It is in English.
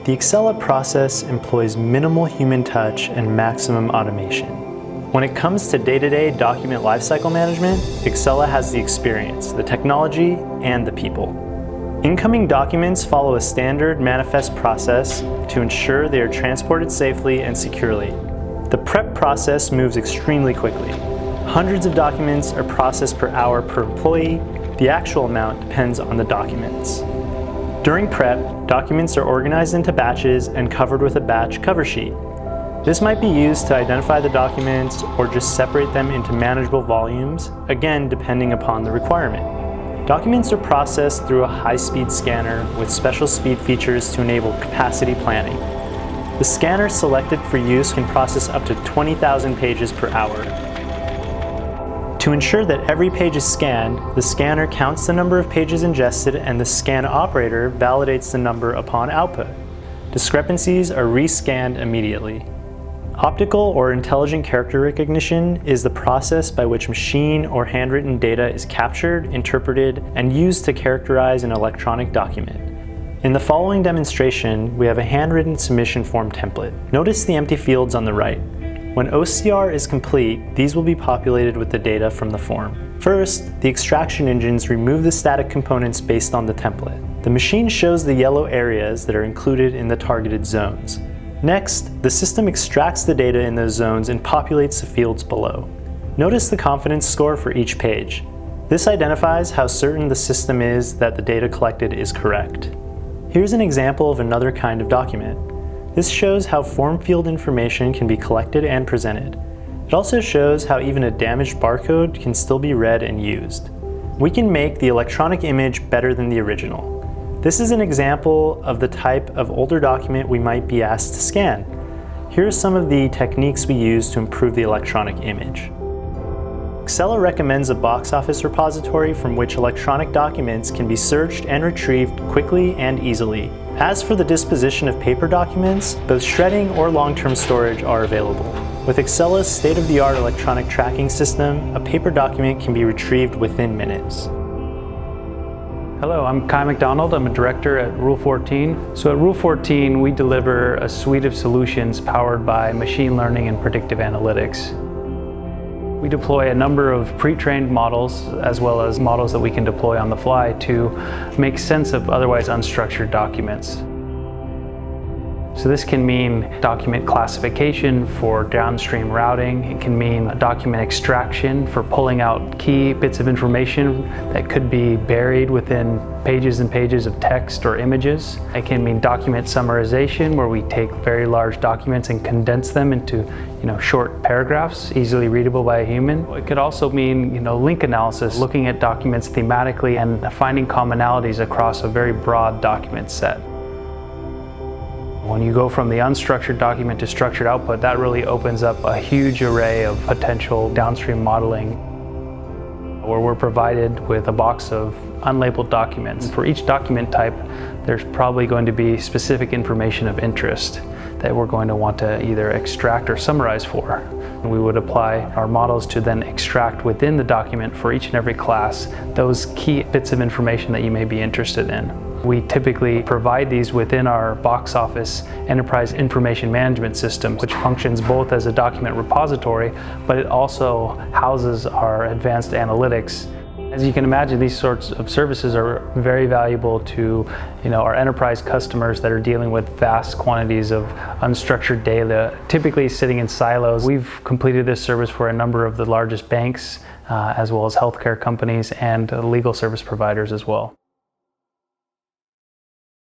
The Exela process employs minimal human touch and maximum automation. When it comes to day-to-day document lifecycle management, Exela has the experience, the technology, and the people. Incoming documents follow a standard manifest process to ensure they are transported safely and securely. The prep process moves extremely quickly. Hundreds of documents are processed per hour per employee. The actual amount depends on the documents. During prep, documents are organized into batches and covered with a batch cover sheet. This might be used to identify the documents or just separate them into manageable volumes, again depending upon the requirement. Documents are processed through a high-speed scanner with special speed features to enable capacity planning. The scanner selected for use can process up to 20,000 pages per hour. To ensure that every page is scanned, the scanner counts the number of pages ingested and the scan operator validates the number upon output. Discrepancies are rescanned immediately. Optical or intelligent character recognition is the process by which machine or handwritten data is captured, interpreted, and used to characterize an electronic document. In the following demonstration, we have a handwritten submission form template. Notice the empty fields on the right. When OCR is complete, these will be populated with the data from the form. First, the extraction engines remove the static components based on the template. The machine shows the yellow areas that are included in the targeted zones. Next, the system extracts the data in those zones and populates the fields below. Notice the confidence score for each page. This identifies how certain the system is that the data collected is correct. Here's an example of another kind of document. This shows how form field information can be collected and presented. It also shows how even a damaged barcode can still be read and used. We can make the electronic image better than the original. This is an example of the type of older document we might be asked to scan. Here are some of the techniques we use to improve the electronic image. Exela recommends a box office repository from which electronic documents can be searched and retrieved quickly and easily. As for the disposition of paper documents, both shredding or long-term storage are available. With Exela's state-of-the-art electronic tracking system, a paper document can be retrieved within minutes. Hello, I'm Kai McDonald. I'm a director at Rule 14. So at Rule 14, we deliver a suite of solutions powered by machine learning and predictive analytics. We deploy a number of pre-trained models as well as models that we can deploy on the fly to make sense of otherwise unstructured documents. So this can mean document classification for downstream routing. It can mean document extraction for pulling out key bits of information that could be buried within pages and pages of text or images. It can mean document summarization, where we take very large documents and condense them into short paragraphs, easily readable by a human. It could also mean link analysis, looking at documents thematically and finding commonalities across a very broad document set. When you go from the unstructured document to structured output, that really opens up a huge array of potential downstream modeling, where we're provided with a box of unlabeled documents. For each document type, there's probably going to be specific information of interest that we're going to want to either extract or summarize for. And we would apply our models to then extract within the document for each and every class those key bits of information that you may be interested in. We typically provide these within our box office enterprise information management system, which functions both as a document repository, but it also houses our advanced analytics. As you can imagine, these sorts of services are very valuable to our enterprise customers that are dealing with vast quantities of unstructured data, typically sitting in silos. We've completed this service for a number of the largest banks, as well as healthcare companies and legal service providers as well.